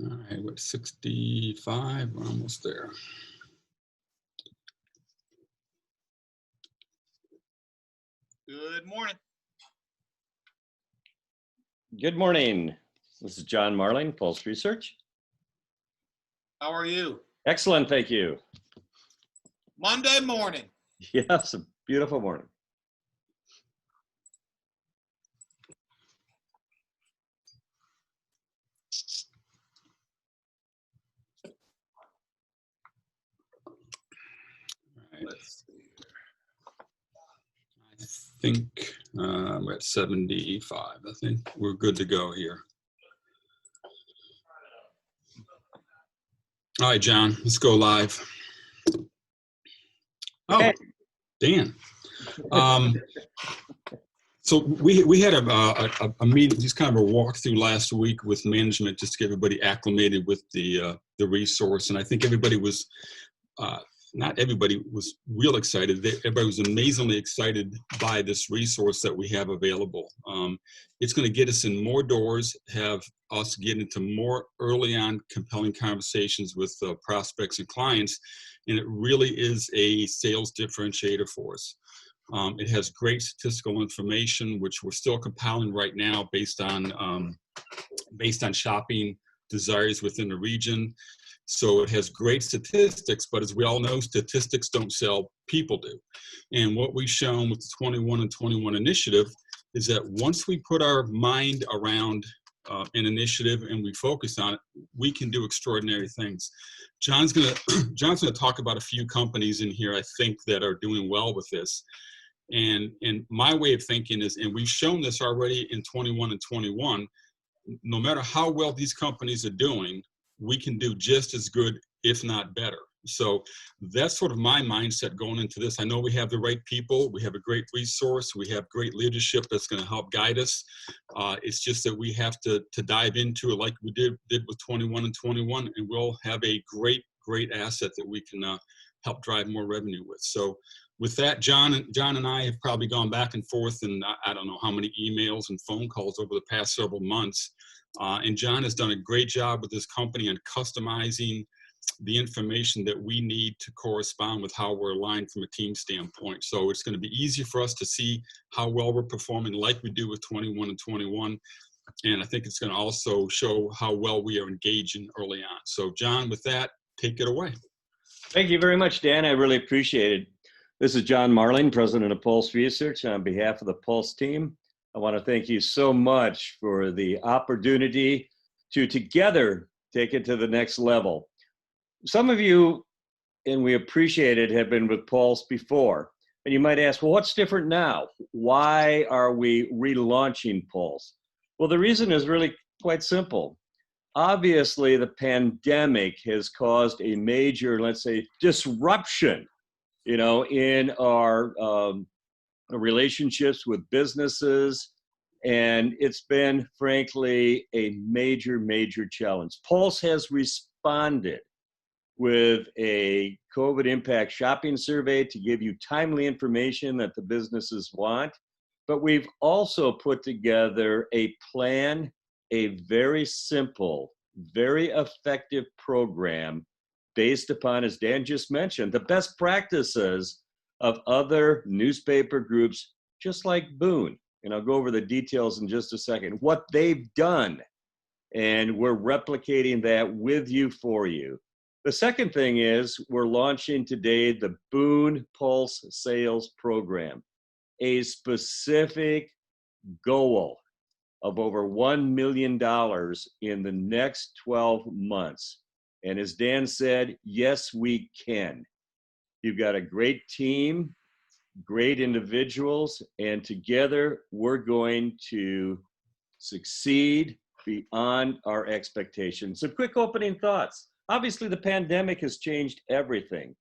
All right, we're at 65, we're almost there. Good morning. Good morning. This is John Marling, Pulse Research. How are you? Excellent, thank you. Monday morning. Yes, a beautiful morning. Let's see here. I think we're at 75. I think we're good to go here. All right, John, let's go live. Oh, Dan. So we had a meeting, just kind of a walkthrough last week with management, just to get everybody acclimated with the resource, and I think everybody was. Not everybody was real excited. Everybody was amazingly excited by this resource that we have available. It's going to get us in more doors, have us get into more early on compelling conversations with prospects and clients, and it really is a sales differentiator for us. It has great statistical information, which we're still compiling right now based on shopping desires within the region. So it has great statistics, but as we all know, statistics don't sell, people do. And what we've shown with the 21 and 21 initiative is that once we put our mind around an initiative and we focus on it, we can do extraordinary things. John's gonna talk about a few companies in here, I think, that are doing well with this. And my way of thinking is, and we've shown this already in 21 and 21, no matter how well these companies are doing, we can do just as good, if not better. So that's sort of my mindset going into this. I know we have the right people, we have a great resource, we have great leadership that's going to help guide us. It's just that we have to dive into it like we did with 21 and 21, and we'll have a great asset that we can help drive more revenue with. So with that, John and I have probably gone back and forth, and I don't know how many emails and phone calls over the past several months. And John has done a great job with this company on customizing the information that we need to correspond with how we're aligned from a team standpoint. So it's going to be easier for us to see how well we're performing like we do with 21 and 21. And I think it's going to also show how well we are engaging early on. So John, with that, take it away. Thank you very much, Dan. I really appreciate it. This is John Marling, president of Pulse Research. On behalf of the Pulse team, I want to thank you so much for the opportunity to together take it to the next level. Some of you, and we appreciate it, have been with Pulse before. And you might ask, well, what's different now? Why are we relaunching Pulse? Well, the reason is really quite simple. Obviously, the pandemic has caused a major, let's say, disruption, in our relationships with businesses, and it's been, frankly, a major challenge. Pulse has responded with a COVID impact shopping survey to give you timely information that the businesses want, but we've also put together a plan, a very simple, very effective program based upon, as Dan just mentioned, the best practices of other newspaper groups, just like Boone. And I'll go over the details in just a second, what they've done. And we're replicating that with you, for you. The second thing is we're launching today the Boone-Pulse sales program, a specific goal of over $1 million in the next 12 months. And as Dan said, yes, we can. You've got a great team, great individuals, and together we're going to succeed beyond our expectations. Some quick opening thoughts. Obviously, the pandemic has changed everything.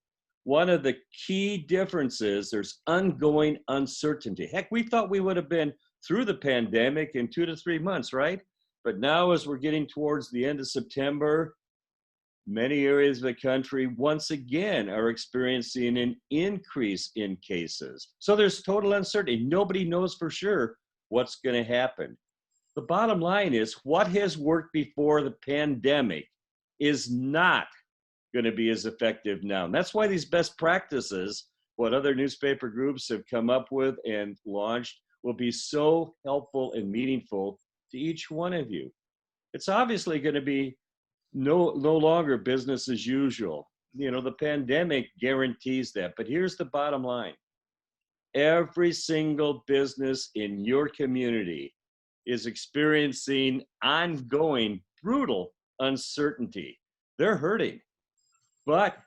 One of the key differences, there's ongoing uncertainty. Heck, we thought we would have been through the pandemic in 2 to 3 months, right? But now as we're getting towards the end of September, many areas of the country once again are experiencing an increase in cases. So there's total uncertainty. Nobody knows for sure what's going to happen. The bottom line is what has worked before the pandemic is not going to be as effective now. And that's why these best practices, what other newspaper groups have come up with and launched, will be so helpful and meaningful to each one of you. It's obviously going to be no longer business as usual. You know, the pandemic guarantees that. But here's the bottom line. Every single business in your community is experiencing ongoing brutal uncertainty. They're hurting. But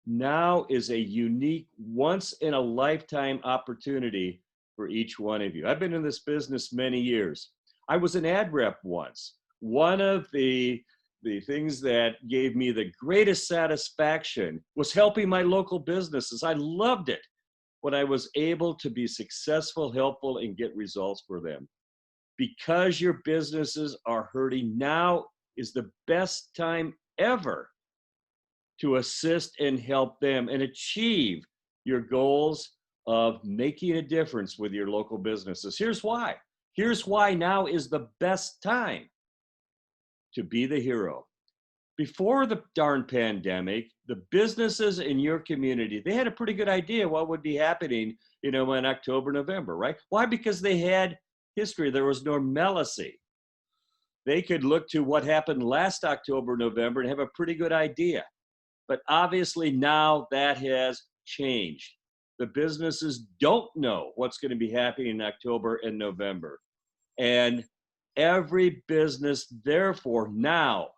now is a unique, once in a lifetime opportunity for each one of you. I've been in this business many years. I was an ad rep once. One of the things that gave me the greatest satisfaction was helping my local businesses. I loved it when I was able to be successful, helpful, and get results for them. Because your businesses are hurting, now is the best time ever to assist and help them and achieve your goals of making a difference with your local businesses. Here's why. Here's why now is the best time to be the hero. Before the darn pandemic, the businesses in your community, they had a pretty good idea what would be happening, in October, November, right? Why? Because they had history. There was normalcy. They could look to what happened last October, November, and have a pretty good idea. But obviously now that has changed. The businesses don't know what's going to be happening in October and November. And every business, therefore, now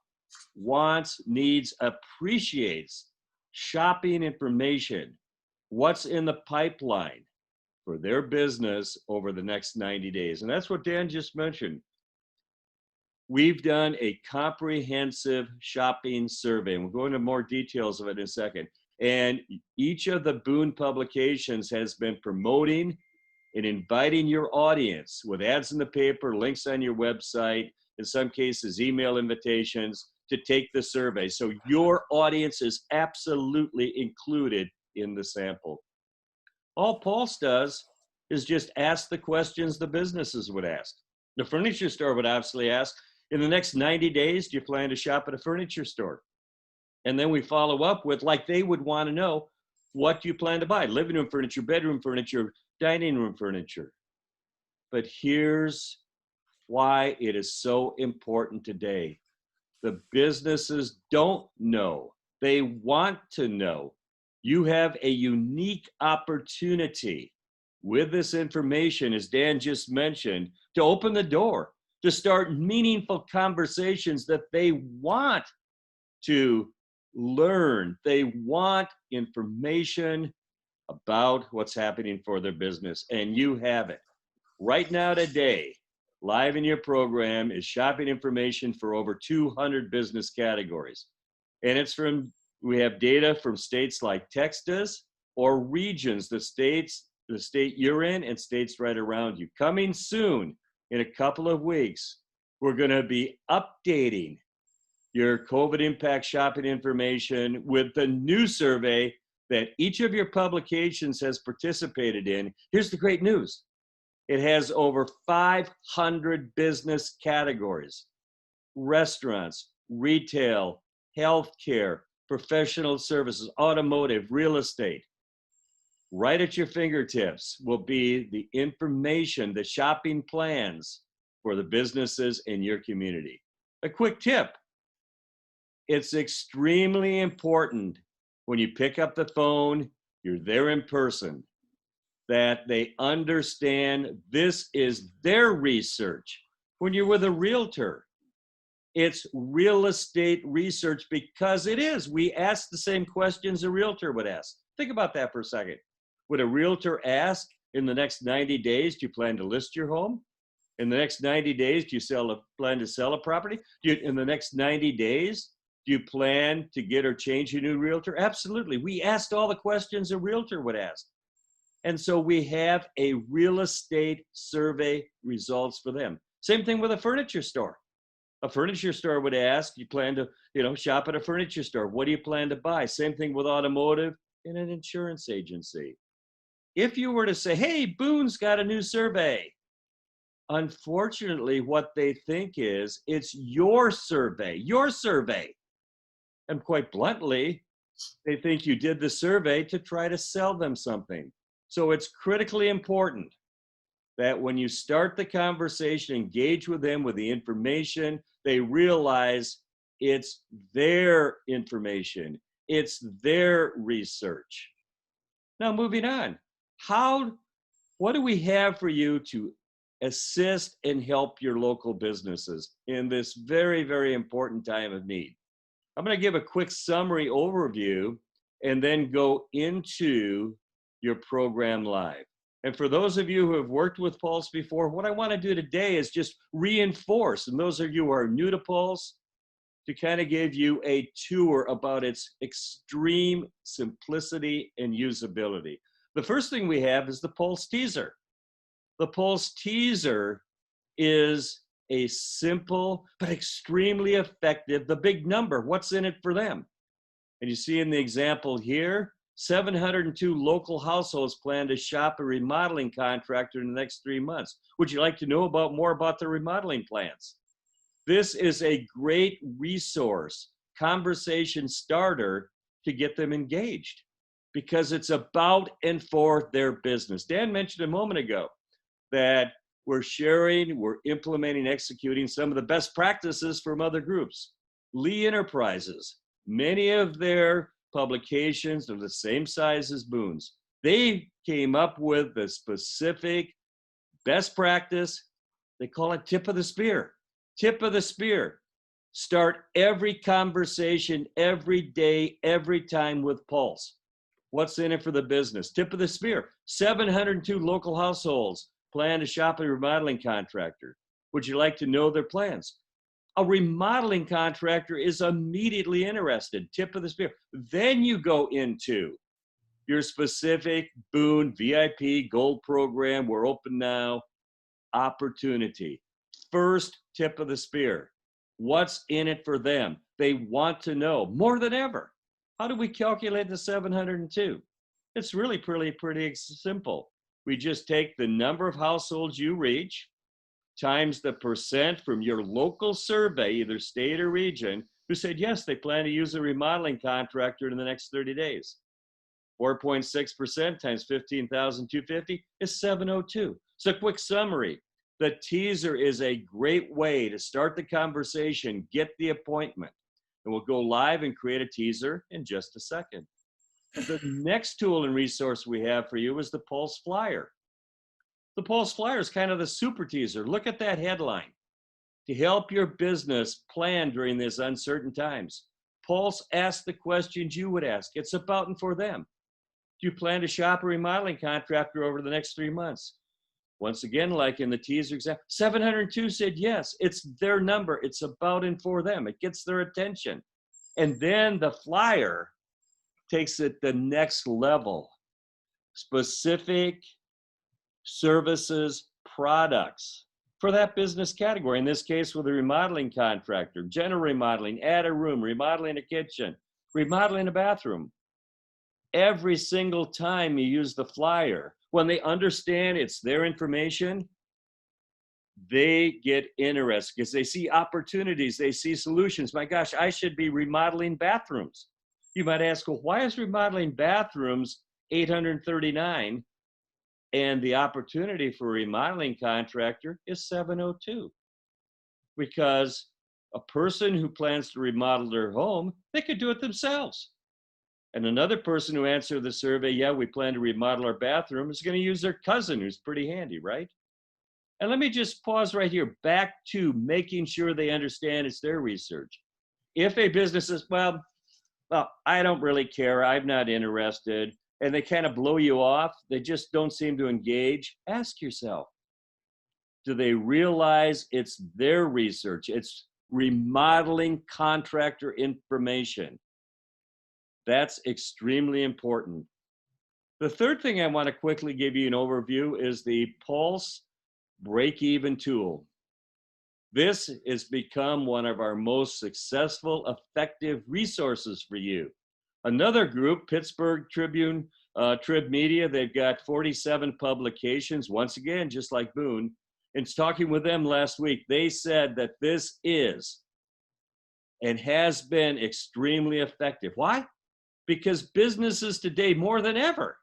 wants, needs, appreciates shopping information, what's in the pipeline for their business over the next 90 days. And that's what Dan just mentioned. We've done a comprehensive shopping survey, and we'll go into more details of it in a second. And each of the Boone publications has been promoting and inviting your audience with ads in the paper, links on your website, in some cases, email invitations to take the survey. So your audience is absolutely included in the sample. All Pulse does is just ask the questions the businesses would ask. The furniture store would obviously ask, in the next 90 days, do you plan to shop at a furniture store? And then we follow up with, like they would want to know, what do you plan to buy? Living room furniture, bedroom furniture, dining room furniture. But here's why it is so important today. The businesses don't know. They want to know. You have a unique opportunity with this information, as Dan just mentioned, to open the door, to start meaningful conversations that they want to learn. They want information about what's happening for their business, and you have it. Right now today, live in your program is shopping information for over 200 business categories. And we have data from states like Texas or regions, the state you're in and states right around you. Coming soon, in a couple of weeks, we're going to be updating your COVID impact shopping information with the new survey that each of your publications has participated in. Here's the great news. It has over 500 business categories: restaurants, retail, healthcare, professional services, automotive, real estate. Right at your fingertips will be the information, the shopping plans for the businesses in your community. A quick tip. It's extremely important when you pick up the phone, you're there in person, that they understand this is their research. When you're with a realtor, it's real estate research, because it is. We ask the same questions a realtor would ask. Think about that for a second. Would a realtor ask, in the next 90 days, do you plan to list your home? In the next 90 days, do you plan to sell a property? In the next 90 days, do you plan to get or change a new realtor? Absolutely. We asked all the questions a realtor would ask. And so we have a real estate survey results for them. Same thing with a furniture store. A furniture store would ask, you plan to, shop at a furniture store. What do you plan to buy? Same thing with automotive and an insurance agency. If you were to say, hey, Boone's got a new survey, Unfortunately, what they think is it's your survey, and quite bluntly, they think you did the survey to try to sell them something. So it's critically important that when you start the conversation, engage with them with the information, they realize it's their information, it's their research. Now, moving on, what do we have for you to assist and help your local businesses in this very, very important time of need? I'm going to give a quick summary overview and then go into your program live. And for those of you who have worked with Pulse before, what I want to do today is just reinforce, and those of you who are new to Pulse, to kind of give you a tour about its extreme simplicity and usability. The first thing we have is the Pulse teaser. The Pulse teaser is a simple but extremely effective, the big number, what's in it for them? And you see in the example here, 702 local households plan to shop a remodeling contractor in the next 3 months. Would you like to know more about the remodeling plans? This is a great resource, conversation starter to get them engaged because it's about and for their business. Dan mentioned a moment ago that we're sharing, we're implementing, executing some of the best practices from other groups. Lee Enterprises, many of their publications are the same size as Boone's. They came up with the specific best practice. They call it tip of the spear. Tip of the spear. Start every conversation, every day, every time with Pulse. What's in it for the business? Tip of the spear. 702 local households plan to shop a remodeling contractor. Would you like to know their plans? A remodeling contractor is immediately interested. Tip of the spear. Then you go into your specific Boone VIP Gold program. We're open now. Opportunity. First tip of the spear. What's in it for them? They want to know more than ever. How do we calculate the 702? It's really pretty simple. We just take the number of households you reach times the percent from your local survey, either state or region, who said, yes, they plan to use a remodeling contractor in the next 30 days. 4.6% times 15,250 is 702. So a quick summary. The teaser is a great way to start the conversation, get the appointment. And we'll go live and create a teaser in just a second. The next tool and resource we have for you is the Pulse Flyer. The Pulse Flyer is kind of the super teaser. Look at that headline. To help your business plan during these uncertain times, Pulse asks the questions you would ask. It's about and for them. Do you plan to shop a remodeling contractor over the next 3 months? Once again, like in the teaser example, 702 said yes. It's their number. It's about and for them. It gets their attention. And then the flyer takes it the next level. Specific services, products for that business category. In this case, with a remodeling contractor, general remodeling, add a room, remodeling a kitchen, remodeling a bathroom. Every single time you use the flyer, when they understand it's their information, they get interested because they see opportunities, they see solutions. My gosh, I should be remodeling bathrooms. You might ask, well, why is remodeling bathrooms $839 and the opportunity for a remodeling contractor is 702? Because a person who plans to remodel their home, they could do it themselves. And another person who answered the survey, yeah, we plan to remodel our bathroom, is going to use their cousin, who's pretty handy, right? And let me just pause right here, back to making sure they understand it's their research. If a business says, well, I don't really care, I'm not interested, and they kind of blow you off, they just don't seem to engage, ask yourself, do they realize it's their research? It's remodeling contractor information. That's extremely important. The third thing I want to quickly give you an overview is the Pulse break-even tool. This has become one of our most successful, effective resources for you. Another group, Pittsburgh Tribune, Trib Media, they've got 47 publications. Once again, just like Boone, And talking with them last week, they said that this is and has been extremely effective. Why? Because businesses today, more than ever,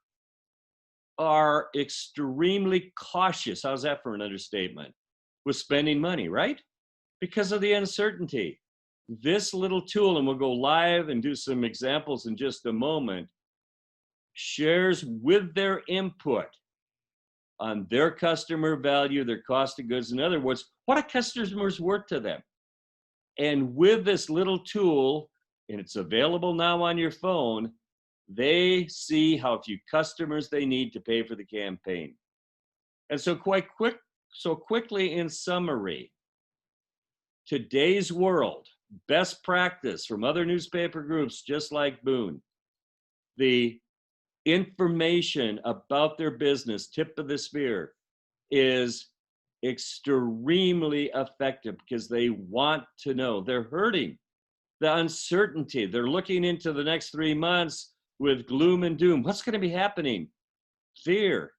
are extremely cautious. How's that for an understatement? With spending money, right? Because of the uncertainty. This little tool, and we'll go live and do some examples in just a moment, shares with their input on their customer value, their cost of goods. In other words, what a customer's worth to them. And with this little tool, and it's available now on your phone, they see how few customers they need to pay for the campaign. And so quickly in summary, today's world, best practice from other newspaper groups just like Boone, the information about their business, tip of the spear, is extremely effective because they want to know. They're hurting. The uncertainty, they're looking into the next 3 months with gloom and doom. What's going to be happening? Fear.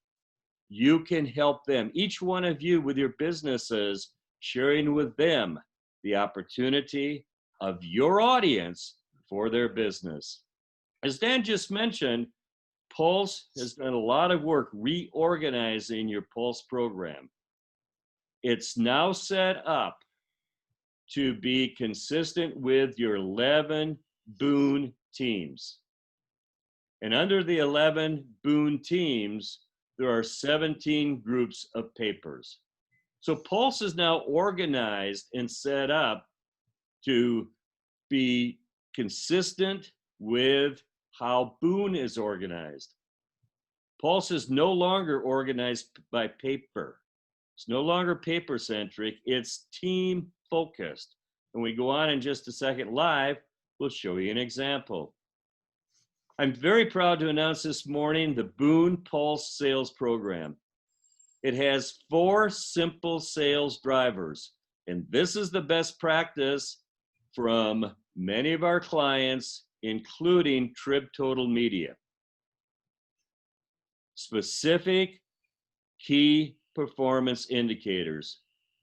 You can help them. Each one of you with your businesses, sharing with them the opportunity of your audience for their business. As Dan just mentioned, Pulse has done a lot of work reorganizing your Pulse program. It's now set up to be consistent with your 11 Boone teams. And under the 11 Boone teams, there are 17 groups of papers. So Pulse is now organized and set up to be consistent with how Boone is organized. Pulse is no longer organized by paper. It's no longer paper-centric, it's team-focused. When we go on in just a second live, we'll show you an example. I'm very proud to announce this morning the Boone-Pulse sales program. It has 4 simple sales drivers, and this is the best practice from many of our clients, including Trib Total Media. Specific key performance indicators.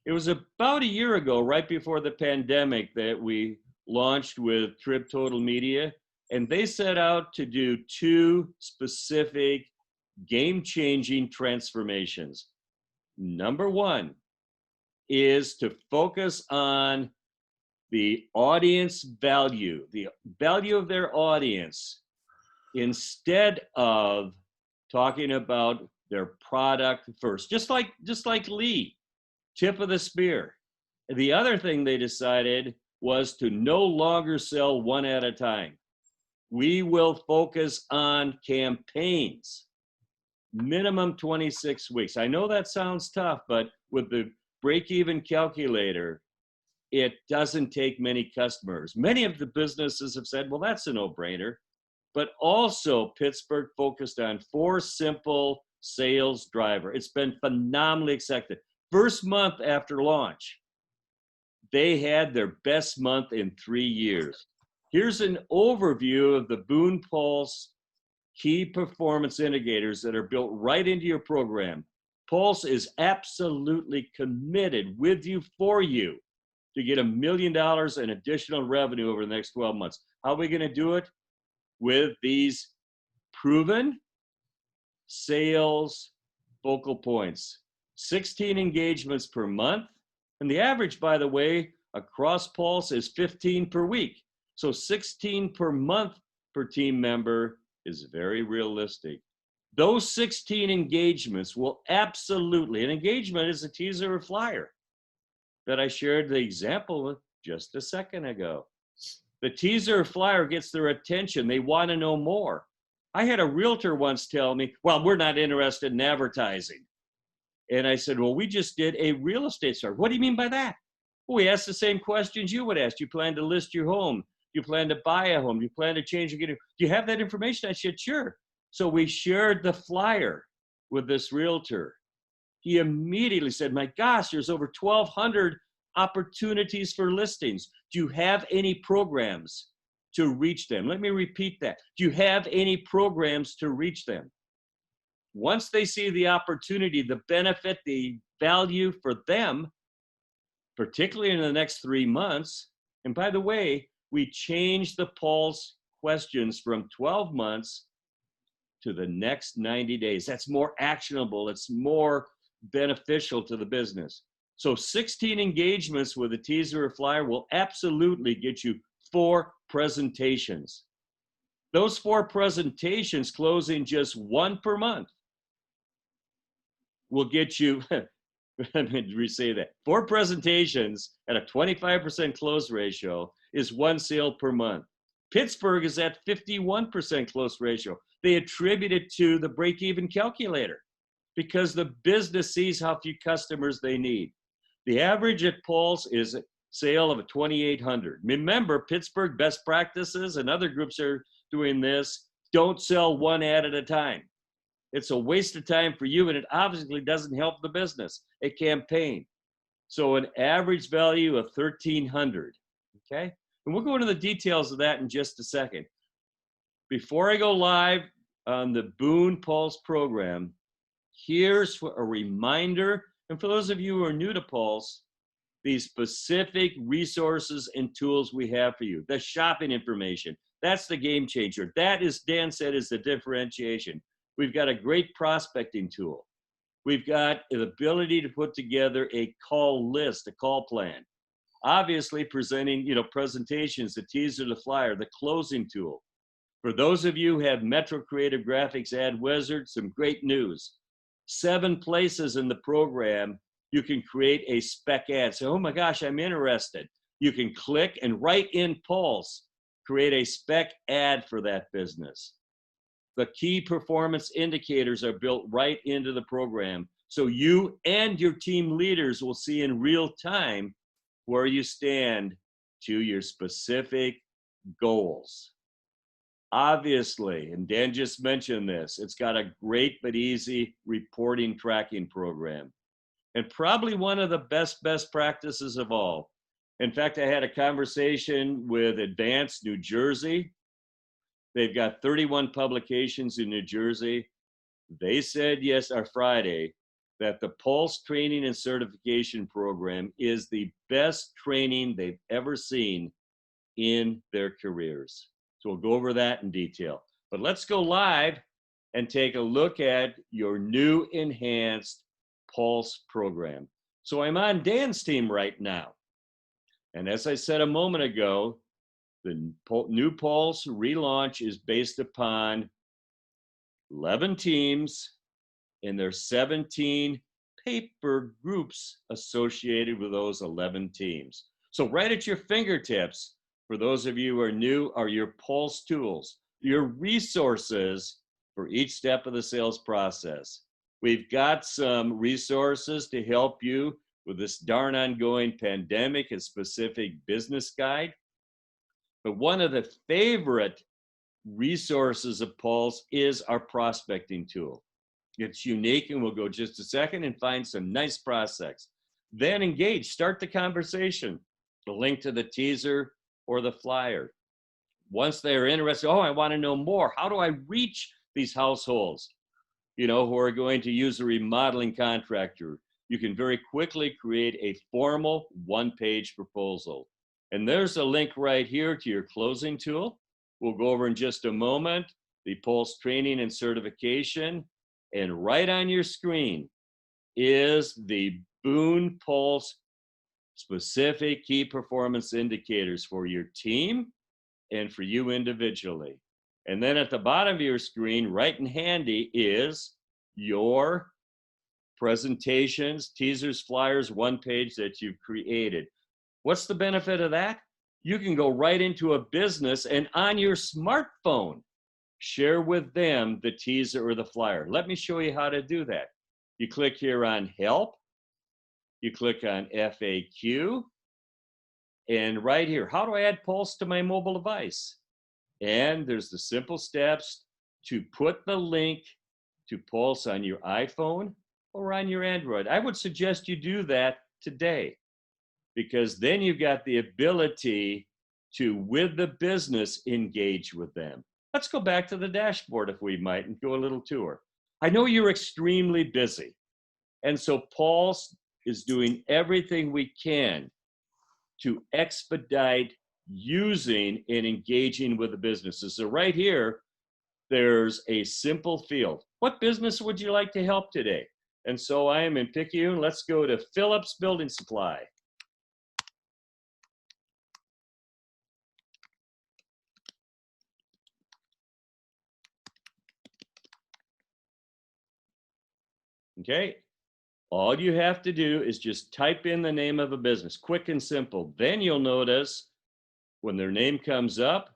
It was about a year ago, right before the pandemic, that we launched with Trib Total Media, and they set out to do 2 specific game-changing transformations. Number 1 is to focus on the audience value, the value of their audience, instead of talking about their product first, just like Lee, tip of the spear. The other thing they decided was to no longer sell one at a time. We will focus on campaigns, minimum 26 weeks. I know that sounds tough, but with the break-even calculator, it doesn't take many customers. Many of the businesses have said, well, that's a no-brainer. But also Pittsburgh focused on 4 simple sales driver. It's been phenomenally accepted. First month after launch, they had their best month in 3 years. Here's an overview of the Boone-Pulse key performance indicators that are built right into your program. Pulse is absolutely committed with you, for you, to get $1 million in additional revenue over the next 12 months. How are we going to do it? With these proven sales focal points. 16 engagements per month. And the average, by the way, across Pulse is 15 per week. So 16 per month per team member is very realistic. Those 16 engagements will absolutely, an engagement is a teaser or flyer that I shared the example with just a second ago. The teaser or flyer gets their attention. They want to know more. I had a realtor once tell me, well, we're not interested in advertising. And I said, well, we just did a real estate search. What do you mean by that? Well, we asked the same questions you would ask. Do you plan to list your home? Do you plan to buy a home? Do you plan to change your, do you have that information? I said, sure. So we shared the flyer with this realtor. He immediately said, my gosh, there's over 1,200 opportunities for listings. Do you have any programs to reach them? Let me repeat that. Do you have any programs to reach them? once they see the opportunity, the benefit, the value for them, particularly in the next 3 months. And by the way, we changed the Pulse questions from 12 months to the next 90 days. That's more actionable. It's more beneficial to the business. So 16 engagements with a teaser or flyer will absolutely get you 4 presentations. Those 4 presentations closing just 1 per month will get you, let me re-say that, 4 presentations at a 25% close ratio is 1 sale per month. Pittsburgh is at 51% close ratio. They attribute it to the break-even calculator because the business sees how few customers they need. The average at Pulse is a sale of a 2,800. Remember, Pittsburgh best practices and other groups are doing this. Don't sell 1 ad at a time. It's a waste of time for you, and it obviously doesn't help the business, a campaign. So an average value of 1,300, okay? And we'll go into the details of that in just a second. Before I go live on the Boone-Pulse program, here's a reminder, and for those of you who are new to Pulse, these specific resources and tools we have for you. The shopping information, that's the game changer. That, as Dan said, is the differentiation. We've got a great prospecting tool. We've got the ability to put together a call list, a call plan. Obviously presenting, presentations, the teaser, the flyer, the closing tool. For those of you who have Metro Creative Graphics Ad Wizard, some great news. 7 places in the program you can create a spec ad. So, oh my gosh, I'm interested. You can click and right in Pulse, create a spec ad for that business. The key performance indicators are built right into the program. So you and your team leaders will see in real time where you stand to your specific goals. Obviously, and Dan just mentioned this, it's got a great but easy reporting tracking program. And probably one of the best practices of all. In fact, I had a conversation with Advanced New Jersey. They've got 31 publications in New Jersey. They said Friday that the Pulse training and certification program is the best training they've ever seen in their careers. So we'll go over that in detail. But let's go live and take a look at your new enhanced Pulse program. So I'm on Dan's team right now. And as I said a moment ago, the new Pulse relaunch is based upon 11 teams, and there's 17 paper groups associated with those 11 teams. So right at your fingertips, for those of you who are new, are your Pulse tools, your resources for each step of the sales process. We've got some resources to help you with this darn ongoing pandemic, a specific business guide. But one of the favorite resources of Pulse is our prospecting tool. It's unique, and we'll go just a second and find some nice prospects. Then engage, start the conversation. The link to the teaser or the flyer. Once they're interested, I want to know more. How do I reach these households, who are going to use a remodeling contractor? You can very quickly create a formal 1-page proposal. And there's a link right here to your closing tool. We'll go over in just a moment, the Pulse training and certification. And right on your screen is the Boone-Pulse specific key performance indicators for your team and for you individually. And then at the bottom of your screen, right and handy, is your presentations, teasers, flyers, 1-page that you've created. What's the benefit of that? You can go right into a business and on your smartphone, share with them the teaser or the flyer. Let me show you how to do that. You click here on Help. You click on FAQ. And right here, how do I add Pulse to my mobile device? And there's the simple steps to put the link to Pulse on your iPhone or on your Android. I would suggest you do that today, because then you've got the ability to, with the business, engage with them. Let's go back to the dashboard, if we might, and go a little tour. I know you're extremely busy. And so Pulse is doing everything we can to expedite using and engaging with the businesses. So right here, there's a simple field. What business would you like to help today? And so I am in Picayune. Let's go to Phillips Building Supply. Okay, all you have to do is just type in the name of a business, quick and simple. Then you'll notice when their name comes up,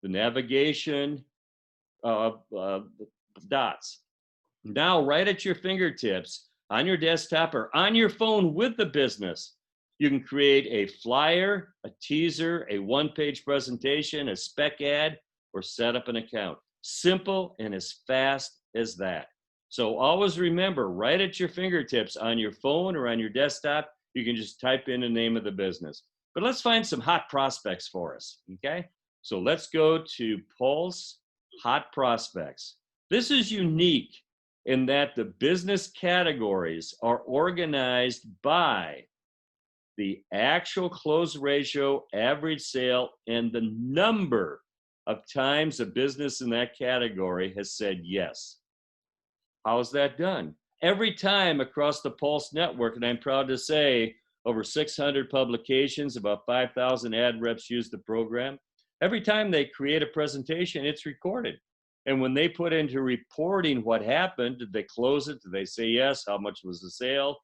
the navigation dots. Now, right at your fingertips, on your desktop or on your phone with the business, you can create a flyer, a teaser, a one-page presentation, a spec ad, or set up an account. Simple and as fast as that. So always remember, right at your fingertips on your phone or on your desktop, you can just type in the name of the business. But let's find some hot prospects for us, okay? So let's go to Pulse Hot Prospects. This is unique in that the business categories are organized by the actual close ratio, average sale, and the number of times a business in that category has said yes. How's that done? Every time across the Pulse network, and I'm proud to say over 600 publications, about 5,000 ad reps use the program. Every time they create a presentation, it's recorded. And when they put into reporting what happened, did they close it? Did they say yes? How much was the sale?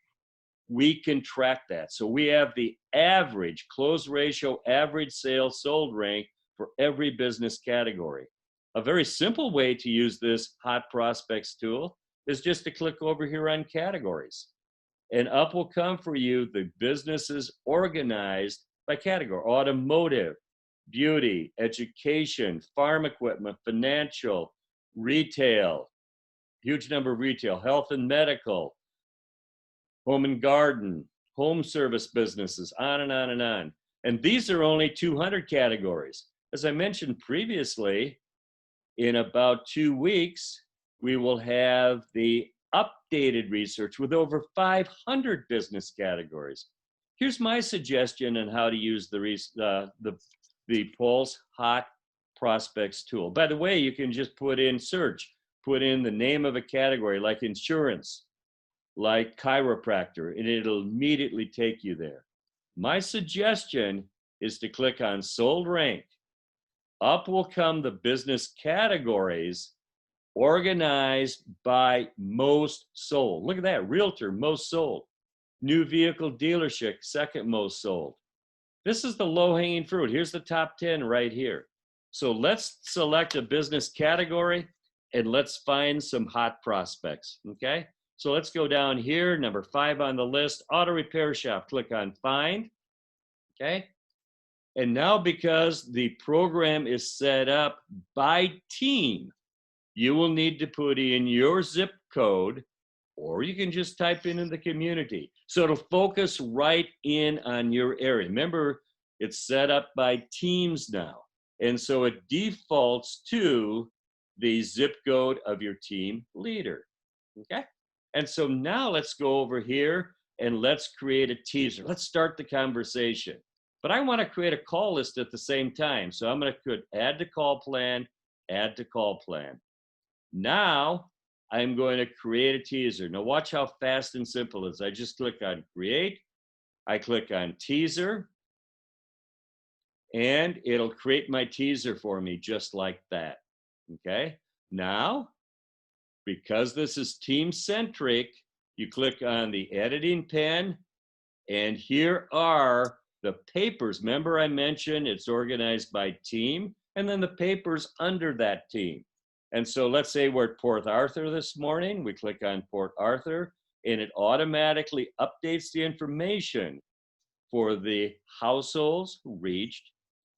We can track that. So we have the average close ratio, average sale sold rank for every business category. A very simple way to use this Hot Prospects tool is just to click over here on categories. And up will come for you the businesses organized by category: automotive, beauty, education, farm equipment, financial, retail, huge number of retail, health and medical, home and garden, home service businesses, on and on and on. And these are only 200 categories. As I mentioned previously, in about 2 weeks, we will have the updated research with over 500 business categories. Here's my suggestion on how to use the Pulse Hot Prospects tool. By the way, you can just put in search, put in the name of a category like insurance, like chiropractor, and it'll immediately take you there. My suggestion is to click on sold rank. Up will come the business categories organized by most sold. Look at that, realtor, most sold. New vehicle dealership, second most sold. This is the low-hanging fruit. Here's the top 10 right here. So let's select a business category and let's find some hot prospects, okay? So let's go down here, number 5 on the list, auto repair shop. Click on find, okay? And now because the program is set up by team, you will need to put in your zip code, or you can just type in the community. So it'll focus right in on your area. Remember, it's set up by teams now. And so it defaults to the zip code of your team leader, okay? And so now let's go over here and let's create a teaser. Let's start the conversation. But I want to create a call list at the same time. So I'm going to put add to call plan, add to call plan. Now I'm going to create a teaser. Now watch how fast and simple it is. I just click on create. I click on teaser. And it'll create my teaser for me just like that. Okay. Now, because this is team centric, you click on the editing pen, and here are the papers. Remember I mentioned it's organized by team, and then the papers under that team. And so let's say we're at Port Arthur this morning. We click on Port Arthur, and it automatically updates the information for the households reached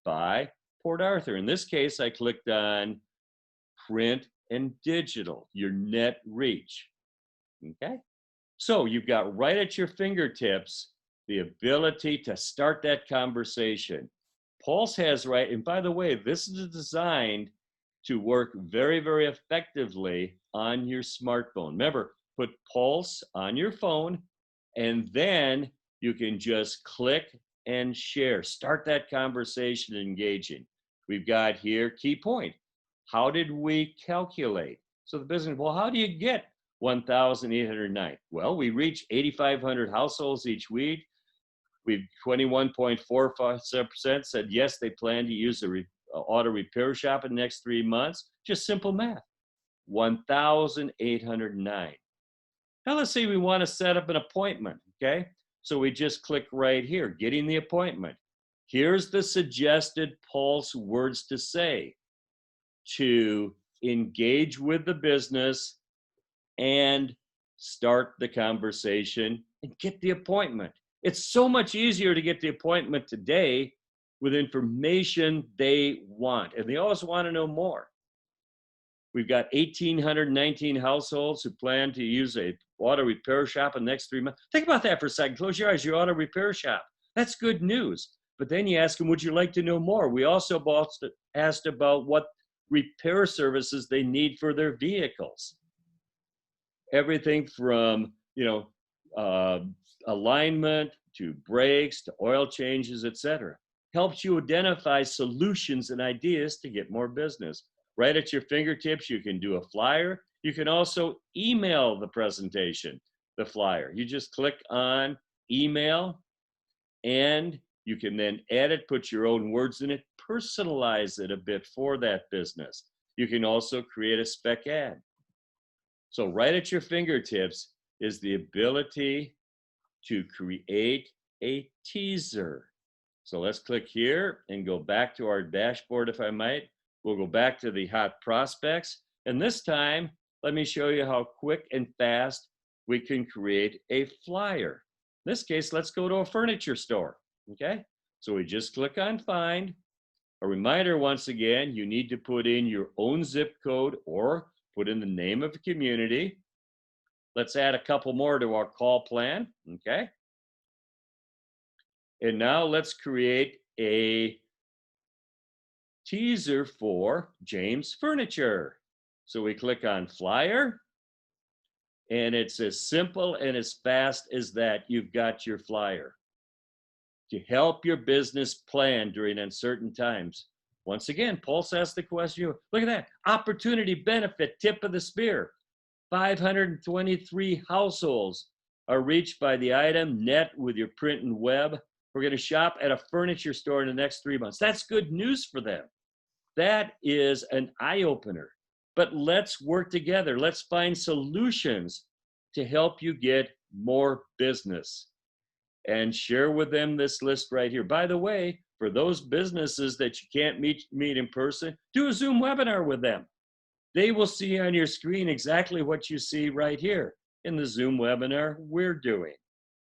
by Port Arthur. In this case, I clicked on print and digital, your net reach, okay? So you've got right at your fingertips the ability to start that conversation. Pulse has right, and by the way, this is designed to work very, very effectively on your smartphone. Remember, put Pulse on your phone, and then you can just click and share. Start that conversation engaging. We've got here, key point. How did we calculate? So the business, well, how do you get 1,809? Well, we reach 8,500 households each week. We've 21.45% said yes, they plan to use the auto repair shop in the next 3 months. Just simple math. 1,809. Now let's say we want to set up an appointment, okay? So we just click right here, getting the appointment. Here's the suggested Pulse words to say to engage with the business and start the conversation and get the appointment. It's so much easier to get the appointment today with information they want, and they always want to know more. We've got 1,819 households who plan to use a auto repair shop in the next 3 months. Think about that for a second. Close your eyes, your auto repair shop. That's good news. But then you ask them, would you like to know more? We also asked about what repair services they need for their vehicles. Everything from, alignment to brakes to oil changes, etc. Helps you identify solutions and ideas to get more business. Right at your fingertips, you can do a flyer. You can also email the presentation, the flyer. You just click on email, and you can then edit, put your own words in it, personalize it a bit for that business. You can also create a spec ad. So right at your fingertips is the ability to create a teaser. So let's click here and go back to our dashboard, if I might. We'll go back to the hot prospects. And this time, let me show you how quick and fast we can create a flyer. In this case, let's go to a furniture store, okay? So we just click on find. A reminder once again, you need to put in your own zip code or put in the name of the community. Let's add a couple more to our call plan, okay? And now let's create a teaser for James Furniture. So we click on flyer, and it's as simple and as fast as that. You've got your flyer to help your business plan during uncertain times. Once again, Pulse asked the question, look at that, opportunity benefit, tip of the spear. 523 households are reached by the item net with your print and web. We're going to shop at a furniture store in the next 3 months. That's good news for them. That is an eye-opener. But let's work together. Let's find solutions to help you get more business. And share with them this list right here. By the way, for those businesses that you can't meet in person, do a Zoom webinar with them. They will see on your screen exactly what you see right here in the Zoom webinar we're doing.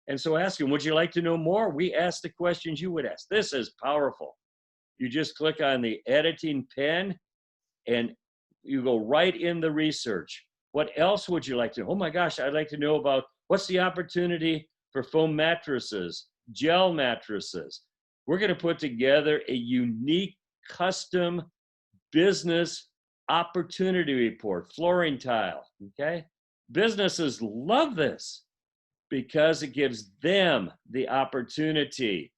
And so ask them, would you like to know more? We ask the questions you would ask. This is powerful. You just click on the editing pen and you go right in the research. What else would you like to know? Oh my gosh, I'd like to know about what's the opportunity for foam mattresses, gel mattresses. We're going to put together a unique custom business opportunity report, flooring tile, okay? Businesses love this because it gives them the opportunity.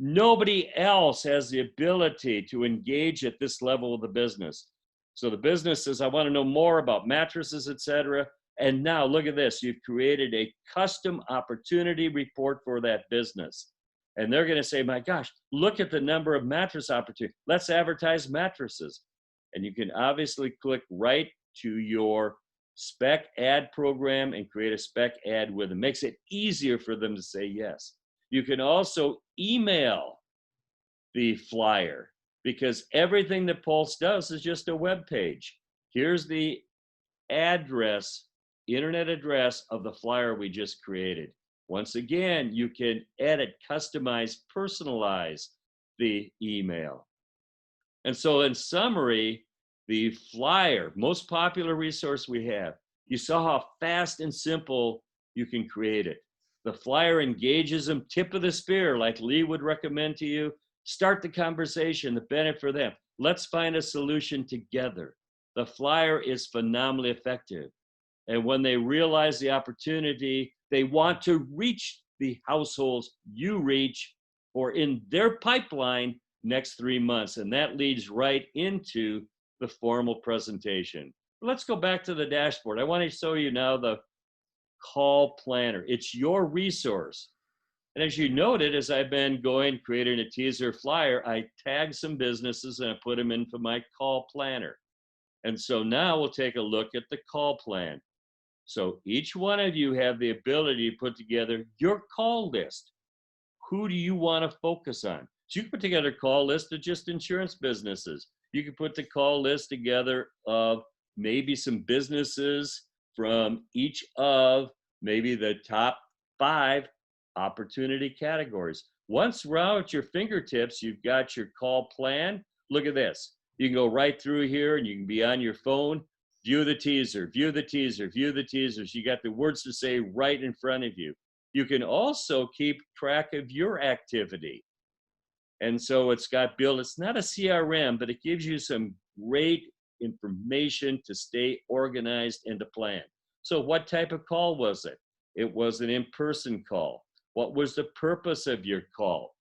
Nobody else has the ability to engage at this level of the business. So the business says, I want to know more about mattresses, etc. And now look at this. You've created a custom opportunity report for that business. And they're going to say, my gosh, look at the number of mattress opportunities. Let's advertise mattresses. And you can obviously click right to your spec ad program and create a spec ad with them. Makes it easier for them to say yes. You can also email the flyer because everything that Pulse does is just a web page. Here's the address, internet address of the flyer we just created. Once again, you can edit, customize, personalize the email. And so in summary, the flyer, most popular resource we have, you saw how fast and simple you can create it. The flyer engages them, tip of the spear, like Lee would recommend to you, Start the conversation, the benefit for them. Let's find a solution together. The flyer is phenomenally effective. And when they realize the opportunity, they want to reach the households you reach or in their pipeline next 3 months. And that leads right into the formal presentation. Let's go back to the dashboard. I want to show you now the call planner. It's your resource. And as you noted, as I've been going, creating a teaser flyer, I tag some businesses and I put them into my call planner. And so now we'll take a look at the call plan. So each one of you have the ability to put together your call list. Who do you want to focus on? So you can put together a call list of just insurance businesses. You can put the call list together of maybe some businesses from each of maybe the top 5 opportunity categories. Once we're out at your fingertips, you've got your call plan. Look at this. You can go right through here and you can be on your phone, view the teaser, view the teaser, view the teasers. You got the words to say right in front of you. You can also keep track of your activity. And so it's got built, it's not a CRM, but it gives you some great information to stay organized and to plan. So what type of call was it? It was an in-person call. What was the purpose of your call?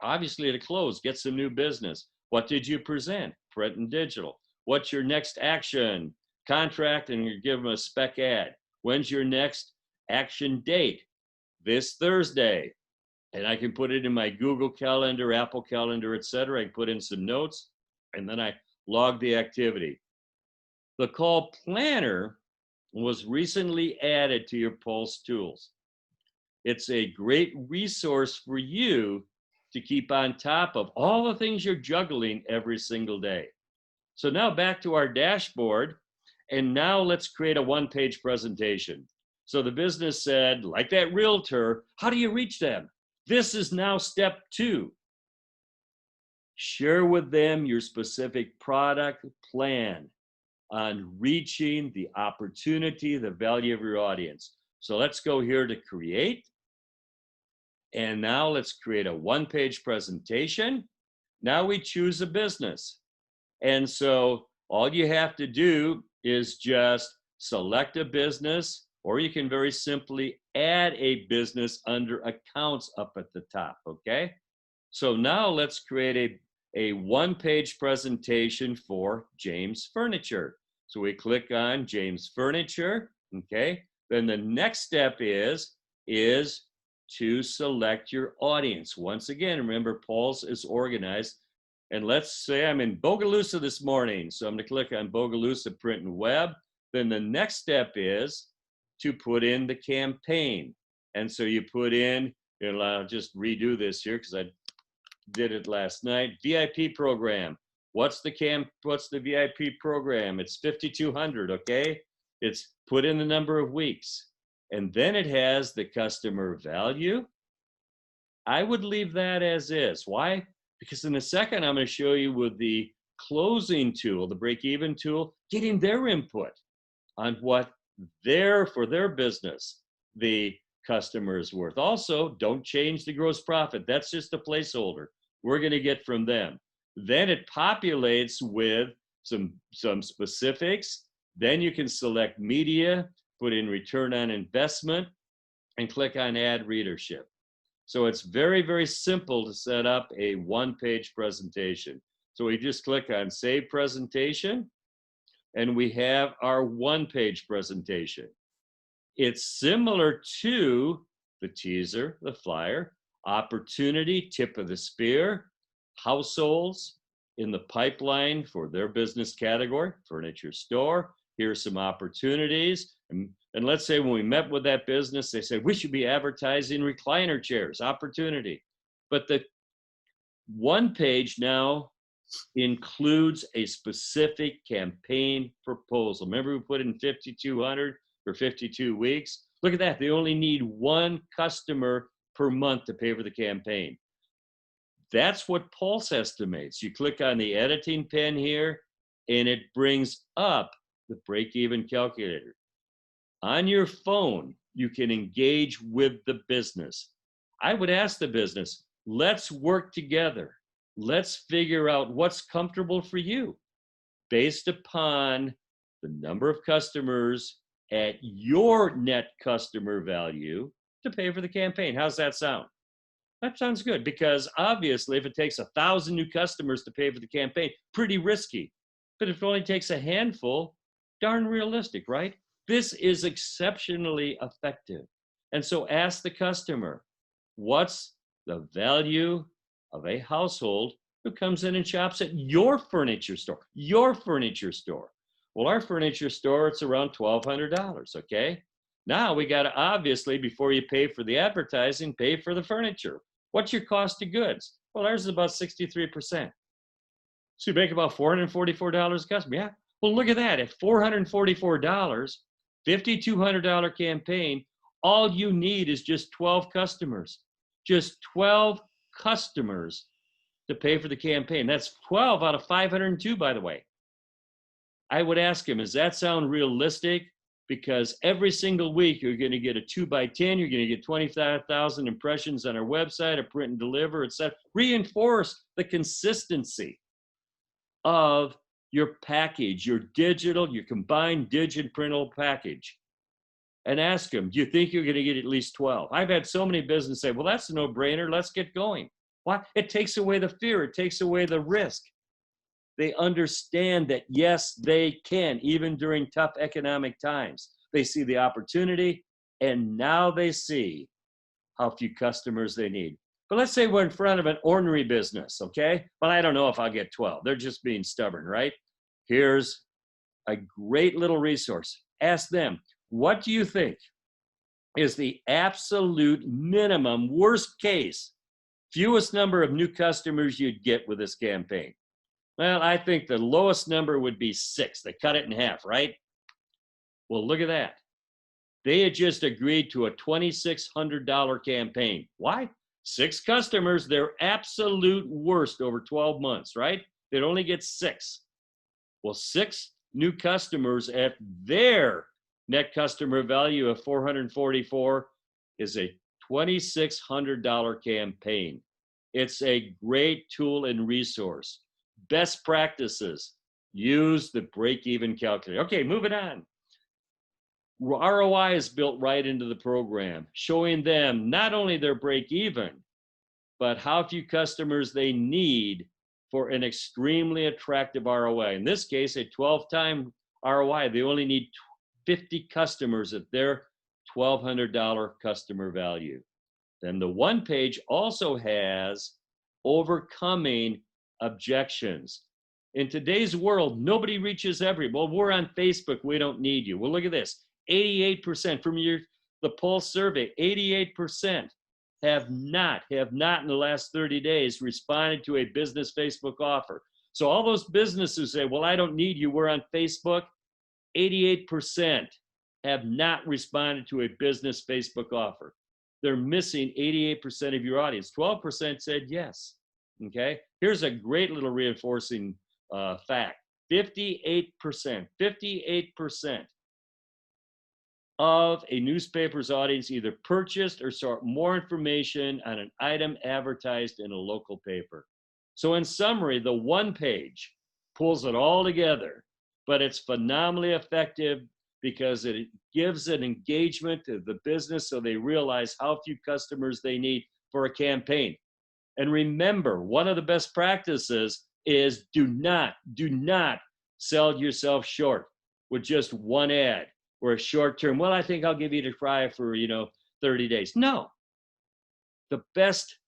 Obviously to close, get some new business. What did you present? Print and digital. What's your next action? Contract, and you give them a spec ad. When's your next action date? This Thursday. And I can put it in my Google Calendar, Apple Calendar, etc. I can put in some notes, and then I log the activity. The call planner was recently added to your Pulse tools. It's a great resource for you to keep on top of all the things you're juggling every single day. So now back to our dashboard, and now let's create a one-page presentation. So the business said, like that realtor, how do you reach them? This is now step 2. Share with them your specific product plan on reaching the opportunity, the value of your audience. So let's go here to create. And now let's create a one-page presentation. Now we choose a business. And so all you have to do is just select a business, or you can very simply add a business under accounts up at the top, okay? So now let's create a one-page presentation for James Furniture. So we click on James Furniture, okay? Then the next step is to select your audience. Once again, remember, Pulse is organized. And let's say I'm in Bogalusa this morning. So I'm gonna click on Bogalusa Print and Web. Then the next step is to put in the campaign. And so you put in, and I'll just redo this here because I did it last night, VIP program. What's the VIP program? It's 5,200, okay? It's put in the number of weeks. And then it has the customer value. I would leave that as is. Why? Because in a second, I'm going to show you with the closing tool, the break-even tool, getting their input on what for their business, the customer is worth. Also, don't change the gross profit. That's just a placeholder. We're going to get from them. Then it populates with some specifics. Then you can select media, put in return on investment, and click on add readership. So it's very, very simple to set up a one-page presentation. So we just click on Save Presentation, and we have our one-page presentation. It's similar to the teaser, the flyer, opportunity, tip of the spear, households in the pipeline for their business category, furniture store. Here's some opportunities. And let's say when we met with that business, they said, we should be advertising recliner chairs, opportunity. But the one page now includes a specific campaign proposal. Remember we put in 5,200 for 52 weeks? Look at that. They only need one customer per month to pay for the campaign. That's what Pulse estimates. You click on the editing pen here, and it brings up the break-even calculator. On your phone, you can engage with the business. I would ask the business, let's work together. Let's figure out what's comfortable for you based upon the number of customers at your net customer value to pay for the campaign. How's that sound? That sounds good, because obviously if it takes 1,000 new customers to pay for the campaign, pretty risky. But if it only takes a handful, darn realistic, right? This is exceptionally effective. And so ask the customer, what's the value of a household who comes in and shops at your furniture store? Your furniture store. Well, our furniture store, it's around $1,200, okay? Now we got to, obviously, before you pay for the advertising, pay for the furniture. What's your cost of goods? Well, ours is about 63%. So you make about $444 a customer. Yeah. Well, look at that. At $444, $5,200 campaign, all you need is just 12 customers. Just 12 customers to pay for the campaign. That's 12 out of 502, by the way. I would ask him, does that sound realistic? Because every single week you're going to get a 2x10, you're going to get 25,000 impressions on our website, a print and deliver, etc. Reinforce the consistency of your package, your digital, your combined digital printable package. And ask them, do you think you're going to get at least 12? I've had so many businesses say, well, that's a no-brainer. Let's get going. Why? It takes away the fear. It takes away the risk. They understand that, yes, they can, even during tough economic times. They see the opportunity, and now they see how few customers they need. But let's say we're in front of an ordinary business, okay? Well, I don't know if I'll get 12. They're just being stubborn, right? Here's a great little resource. Ask them, what do you think is the absolute minimum, worst case, fewest number of new customers you'd get with this campaign? Well, I think the lowest number would be 6. They cut it in half, right? Well, look at that. They had just agreed to a $2,600 campaign. Why? 6 customers, their absolute worst over 12 months, right? They'd only get 6. Well, 6 new customers at their net customer value of $444 is a $2,600 campaign. It's a great tool and resource. Best practices, use the break-even calculator. Okay, moving on. ROI is built right into the program, showing them not only their break-even, but how few customers they need for an extremely attractive ROI. In this case, a 12-time ROI. They only need 50 customers at their $1,200 customer value. Then the one page also has overcoming objections. In today's world, nobody reaches well, we're on Facebook, we don't need you. Well, look at this. 88% from the Pulse survey, 88% have not in the last 30 days responded to a business Facebook offer. So all those businesses say, well, I don't need you, we're on Facebook. 88% have not responded to a business Facebook offer. They're missing 88% of your audience. 12% said yes. Okay, here's a great little reinforcing fact. 58% of a newspaper's audience either purchased or sought more information on an item advertised in a local paper. So in summary, the one page pulls it all together, but it's phenomenally effective because it gives an engagement to the business so they realize how few customers they need for a campaign. And remember, one of the best practices is do not sell yourself short with just one ad or a short term. Well, I think I'll give you a try for, 30 days. No. The best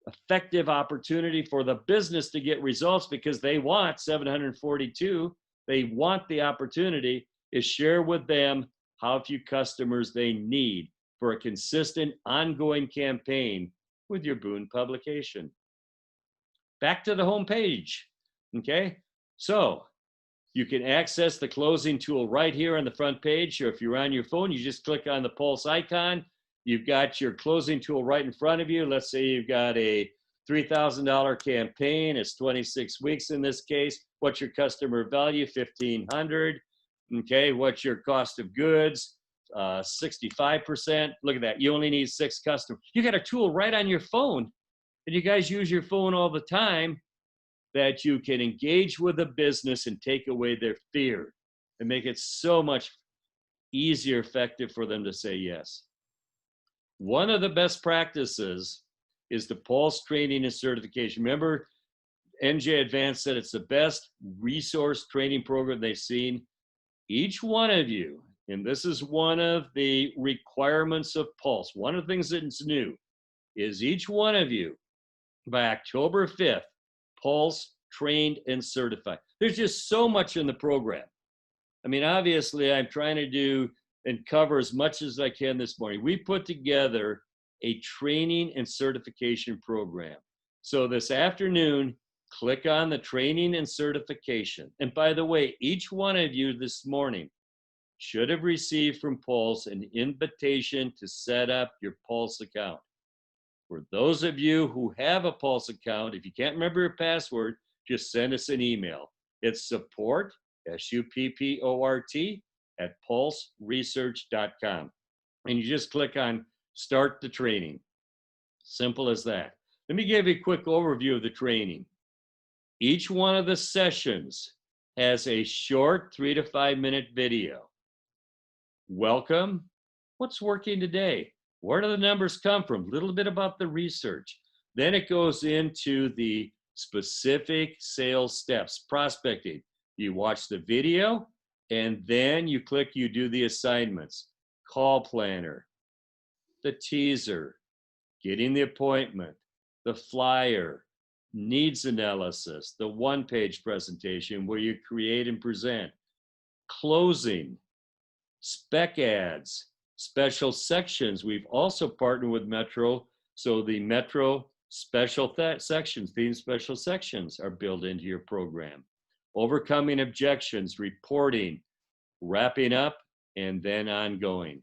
effective opportunity for the business to get results, because they want 742, they want the opportunity, is share with them how few customers they need for a consistent ongoing campaign with your Boone publication. Back to the home page, okay? So you can access the closing tool right here on the front page. Or if you're on your phone, you just click on the Pulse icon. You've got your closing tool right in front of you. Let's say you've got a $3,000 campaign. It's 26 weeks in this case. What's your customer value? $1,500. Okay, what's your cost of goods? 65%. Look at that. You only need 6 customers. You got a tool right on your phone and you guys use your phone all the time, that you can engage with a business and take away their fear and make it so much easier, effective for them to say yes. One of the best practices is the Pulse training and certification. Remember, NJ Advanced said it's the best resource training program they've seen. Each one of you, and this is one of the requirements of Pulse, one of the things that's new, is each one of you, by October 5th, Pulse trained and certified. There's just so much in the program. I mean, obviously, I'm trying to do and cover as much as I can this morning. We put together a training and certification program. So this afternoon, click on the training and certification. And by the way, each one of you this morning should have received from Pulse an invitation to set up your Pulse account. For those of you who have a Pulse account, if you can't remember your password, just send us an email. It's support, SUPPORT, @pulseresearch.com. And you just click on Start the Training. Simple as that. Let me give you a quick overview of the training. Each one of the sessions has a short 3 to 5 minute video. Welcome. What's working today? Where do the numbers come from? A little bit about the research. Then it goes into the specific sales steps, prospecting. You watch the video, and then you click, you do the assignments, call planner, the teaser, getting the appointment, the flyer, needs analysis, the one-page presentation where you create and present, closing, spec ads, special sections. We've also partnered with Metro, so the Metro special sections, theme special sections are built into your program. Overcoming objections, reporting, wrapping up, and then ongoing.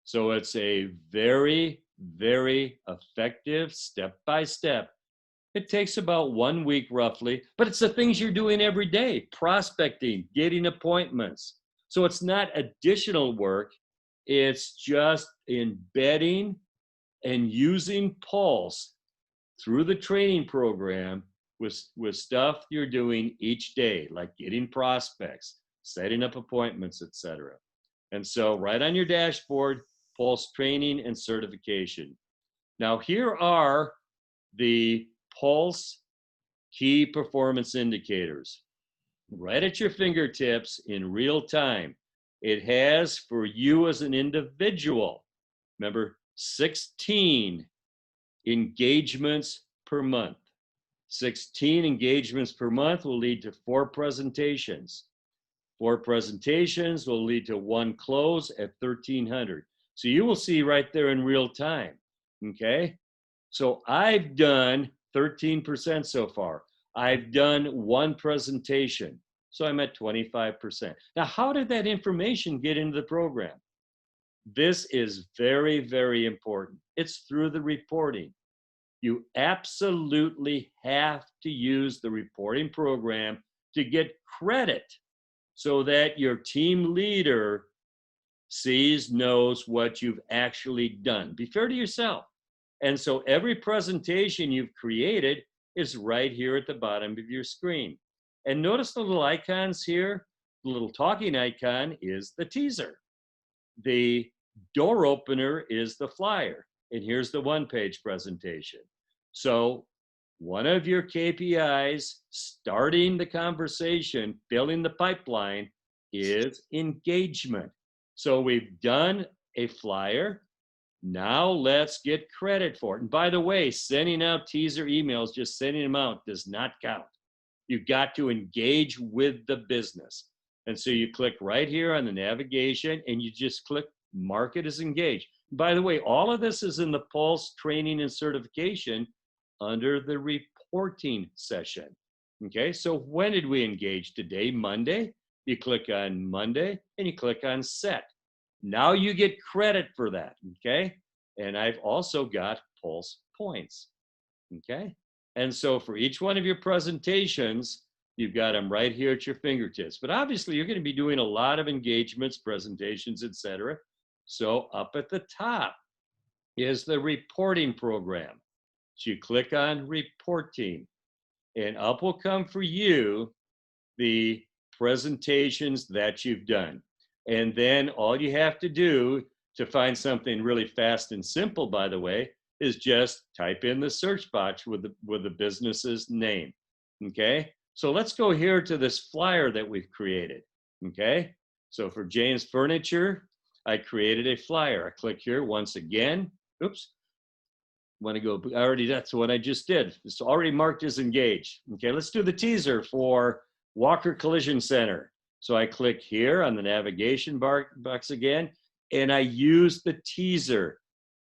So it's a very, very effective step-by-step. It takes about 1 week roughly, but it's the things you're doing every day, prospecting, getting appointments. So it's not additional work, it's just embedding and using Pulse through the training program with stuff you're doing each day, like getting prospects, setting up appointments, etc. And so right on your dashboard, Pulse training and certification. Now here are the Pulse key performance indicators. Right at your fingertips in real time. It has for you as an individual, remember, 16 engagements per month. 16 engagements per month will lead to 4 presentations. 4 presentations will lead to 1 close at 1,300. So you will see right there in real time, okay? So I've done 13% so far. I've done 1 presentation, so I'm at 25%. Now, how did that information get into the program? This is very, very important. It's through the reporting. You absolutely have to use the reporting program to get credit so that your team leader sees, knows what you've actually done. Be fair to yourself. And so every presentation you've created is right here at the bottom of your screen. And notice the little icons here. The little talking icon is the teaser. The door opener is the flyer. And here's the one-page presentation. So one of your KPIs starting the conversation, filling the pipeline, is engagement. So we've done a flyer. Now let's get credit for it. And by the way, sending out teaser emails, just sending them out does not count. You've got to engage with the business. And so you click right here on the navigation and you just click mark it as engaged. By the way, all of this is in the Pulse training and certification under the reporting session. Okay, so when did we engage today? Monday. You click on Monday and you click on set. Now you get credit for that, okay? And I've also got Pulse points, okay? And so for each one of your presentations, you've got them right here at your fingertips. But obviously you're gonna be doing a lot of engagements, presentations, etc. So up at the top is the reporting program. So you click on reporting, and up will come for you the presentations that you've done. And then all you have to do to find something really fast and simple, by the way, is just type in the search box with the business's name. Okay, so let's go here to this flyer that we've created. Okay, so for James Furniture, I created a flyer. I click here once again. Oops. Want to go, already, that's what I just did. It's already marked as engaged. Okay, let's do the teaser for Walker Collision Center. So I click here on the navigation box again, and I use the teaser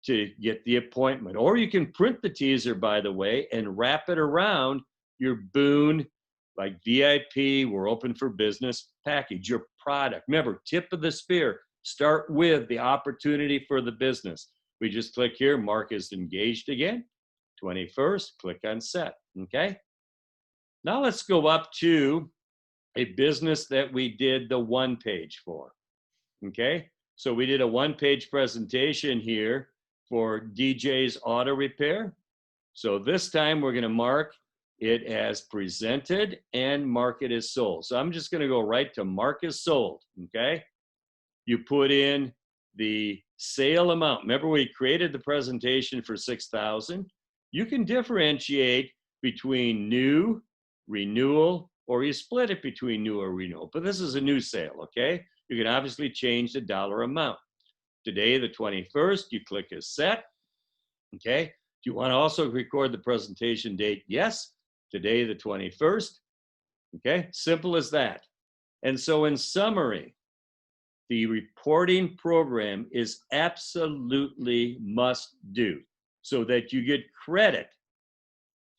to get the appointment. Or you can print the teaser, by the way, and wrap it around your Boone, like VIP, we're open for business package, your product. Remember, tip of the spear, start with the opportunity for the business. We just click here, mark as engaged again. 21st, click on set, okay? Now let's go up to a business that we did the one page for, okay? So we did a one-page presentation here for DJ's Auto Repair. So this time we're gonna mark it as presented and mark it as sold. So I'm just gonna go right to mark as sold, okay? You put in the sale amount. Remember, we created the presentation for 6,000. You can differentiate between new, renewal, or you split it between new or renewal. But this is a new sale, okay? You can obviously change the dollar amount. Today, the 21st, you click as set, okay? Do you want to also record the presentation date? Yes. Today, the 21st, okay? Simple as that. And so in summary, the reporting program is absolutely must do so that you get credit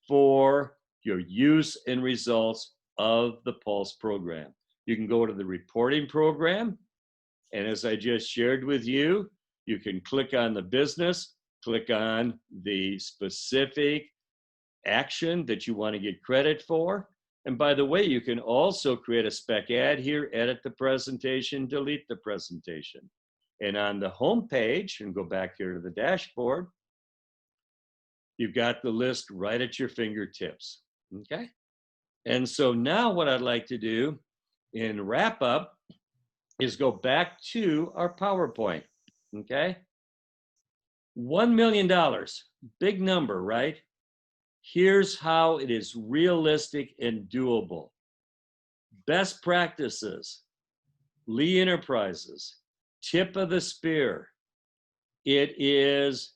for your use and results of the Pulse program. You can go to the reporting program, and as I just shared with you, you can click on the business, click on the specific action that you want to get credit for. And by the way, you can also create a spec ad here, edit the presentation, delete the presentation. And on the home page, and go back here to the dashboard, you've got the list right at your fingertips, okay? And so now what I'd like to do in wrap up is go back to our PowerPoint, okay? $1 million, big number, right? Here's how it is realistic and doable. Best practices, Lee Enterprises, tip of the spear. It is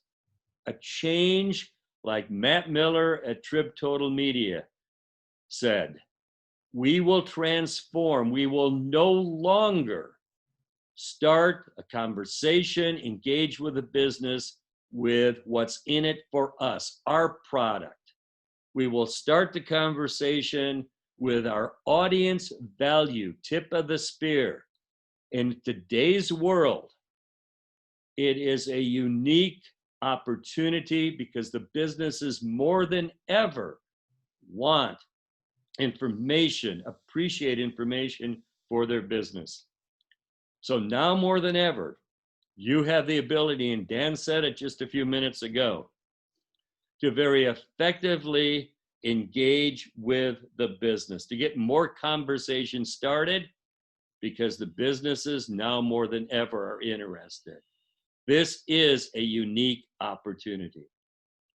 a change like Matt Miller at Trib Total Media said. We will transform. We will no longer start a conversation, engage with a business with what's in it for us, our product. We will start the conversation with our audience value, tip of the spear. In today's world, it is a unique opportunity because the businesses more than ever want information, appreciate information for their business. So now more than ever, you have the ability, and Dan said it just a few minutes ago, to very effectively engage with the business, to get more conversation started because the businesses now more than ever are interested. This is a unique opportunity.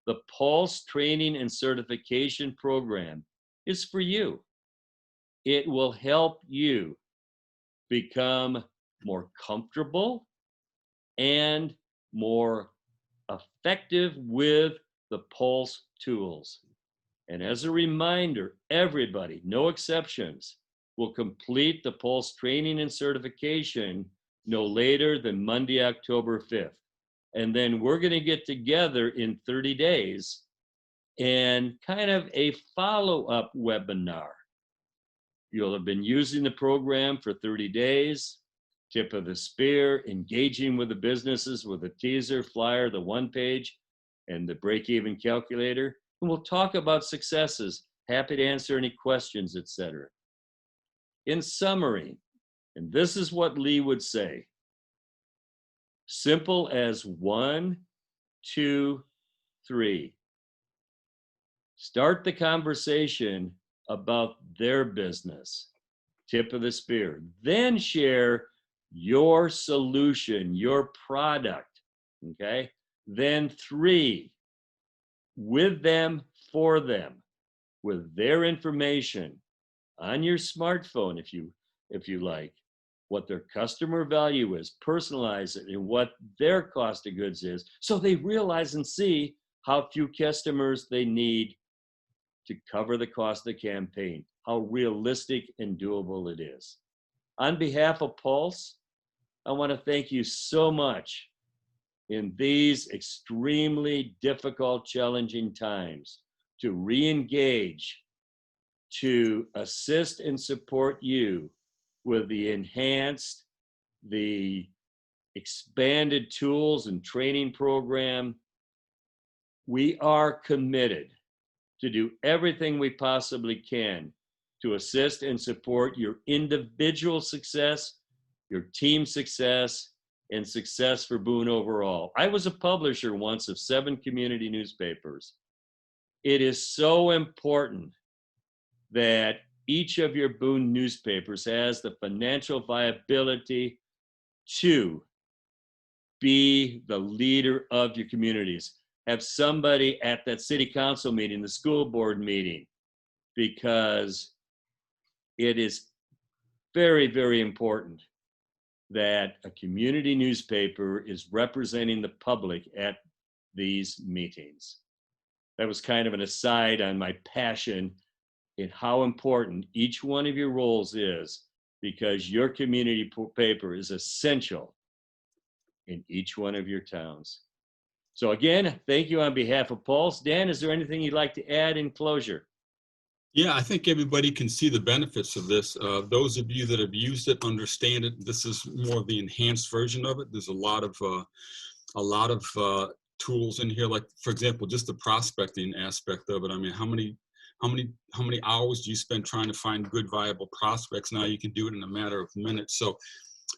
The Pulse Training and Certification Program is for you. It will help you become more comfortable and more effective with the Pulse tools. And as a reminder, everybody, no exceptions, will complete the Pulse training and certification no later than Monday, October 5th. And then we're going to get together in 30 days and kind of a follow-up webinar. You'll have been using the program for 30 days, tip of the spear, engaging with the businesses with a teaser, flyer, the one page, and the break-even calculator. And we'll talk about successes, happy to answer any questions, etc. In summary, and this is what Lee would say, simple as 1, 2, 3. Start the conversation about their business, tip of the spear. Then share your solution, your product, okay? Then 3, with them, for them, with their information on your smartphone, if you like, what their customer value is, personalize it, and what their cost of goods is, so they realize and see how few customers they need to cover the cost of the campaign, how realistic and doable it is. On behalf of Pulse, I want to thank you so much in these extremely difficult, challenging times to re-engage, to assist and support you with the enhanced, the expanded tools and training program. We are committed to do everything we possibly can to assist and support your individual success, your team success, and success for Boone overall. I was a publisher once of 7 community newspapers. It is so important that each of your Boone newspapers has the financial viability to be the leader of your communities. Have somebody at that city council meeting, the school board meeting, because it is very, very important that a community newspaper is representing the public at these meetings. That was kind of an aside on my passion in how important each one of your roles is, because your community paper is essential in each one of your towns. So again, thank you on behalf of Pulse. Dan, is there anything you'd like to add in closure? Yeah, I think everybody can see the benefits of this. Those of you that have used it understand it. This is more of the enhanced version of it. There's a lot of tools in here, like, for example, just the prospecting aspect of it. I mean, how many hours do you spend trying to find good, viable prospects? Now you can do it in a matter of minutes. So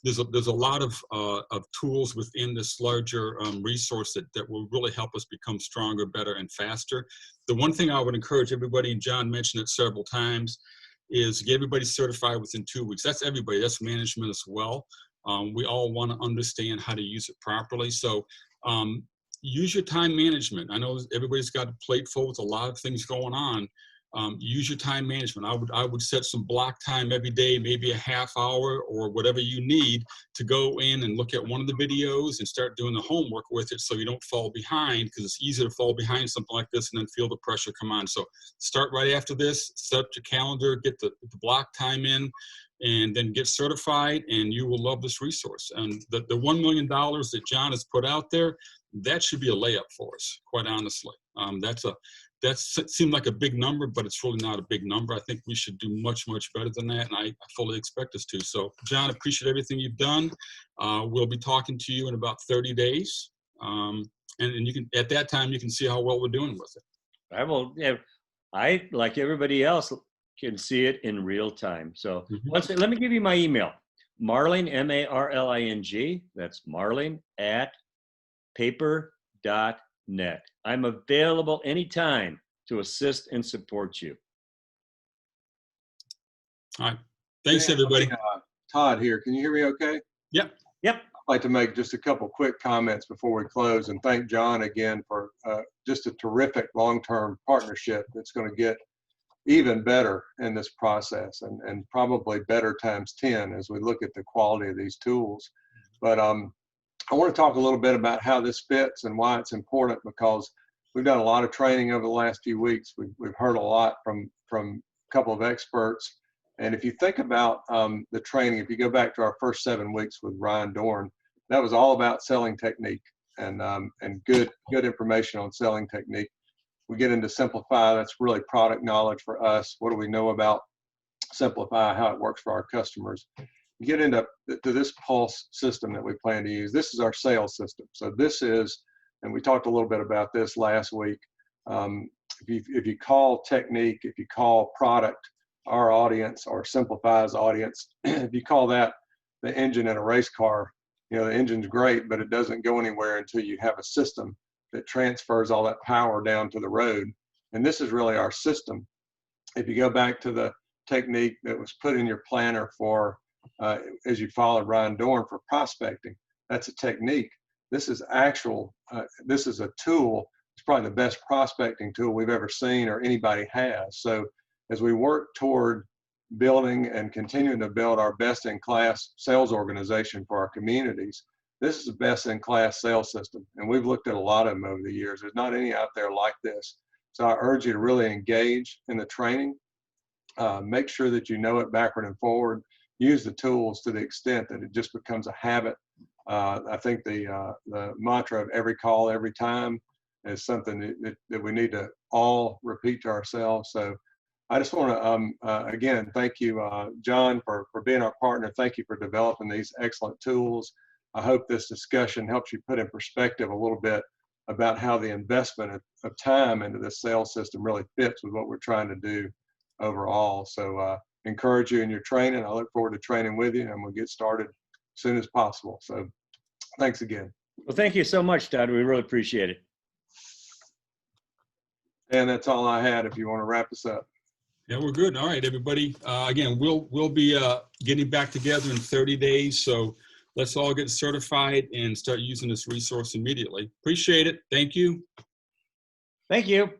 there's a lot of tools within this larger resource that will really help us become stronger, better, and faster. The one thing I would encourage everybody, and John mentioned it several times, is get everybody certified within 2 weeks. That's everybody. That's management as well. We all want to understand how to use it properly. So use your time management. I know everybody's got a plate full with a lot of things going on. Use your time management. I would set some block time every day, maybe a half hour or whatever you need, to go in and look at one of the videos and start doing the homework with it, so you don't fall behind, because it's easy to fall behind something like this and then feel the pressure come on. So start right after this, set up your calendar, get the block time in, and then get certified, and you will love this resource. And the $1 million that John has put out there, that should be a layup for us, quite honestly. That seemed like a big number, but it's really not a big number. I think we should do much, much better than that, and I fully expect us to. So, John, appreciate everything you've done. We'll be talking to you in about 30 days, and you can, at that time, you can see how well we're doing with it. I will. Yeah, I, like everybody else, can see it in real time. So let me give you my email. Marling, M-A-R-L-I-N-G. That's Marling at paper.net. I'm available anytime to assist and support you. All right. Thanks, everybody. Todd here. Can you hear me okay? Yep. Yep. I'd like to make just a couple quick comments before we close, and thank John again for just a terrific long-term partnership that's going to get even better in this process, and probably better times 10 as we look at the quality of these tools. But I want to talk a little bit about how this fits and why it's important, because we've done a lot of training over the last few weeks. We've heard a lot from a couple of experts. And if you think about the training, if you go back to our first 7 weeks with Ryan Dorn, that was all about selling technique and good information on selling technique. We get into Simplify. That's really product knowledge for us. What do we know about Simplify, how it works for our customers? You get into this Pulse system that we plan to use. This is our sales system. So this is, and we talked a little bit about this last week. If you call technique, if you call product our audience, or Simplify's audience, if you call that the engine in a race car, you know, the engine's great, but it doesn't go anywhere until you have a system that transfers all that power down to the road. And this is really our system. If you go back to the technique that was put in your planner for, as you followed Ryan Dorn for prospecting, that's a technique. This is actual, this is a tool. It's probably the best prospecting tool we've ever seen or anybody has. So as we work toward building and continuing to build our best-in-class sales organization for our communities, this is the best-in-class sales system. And we've looked at a lot of them over the years. There's not any out there like this. So I urge you to really engage in the training. Make sure that you know it backward and forward. Use the tools to the extent that it just becomes a habit. I think the mantra of every call, every time is something that we need to all repeat to ourselves. So I just want to, again, thank you, John, for being our partner. Thank you for developing these excellent tools. I hope this discussion helps you put in perspective a little bit about how the investment of time into this sales system really fits with what we're trying to do overall. So encourage you in your training. I look forward to training with you, and we'll get started as soon as possible. So thanks again. Well, thank you so much, Todd. We really appreciate it. And that's all I had if you want to wrap us up. Yeah, we're good. All right, everybody. Again, we'll be getting back together in 30 days. So let's all get certified and start using this resource immediately. Appreciate it. Thank you. Thank you.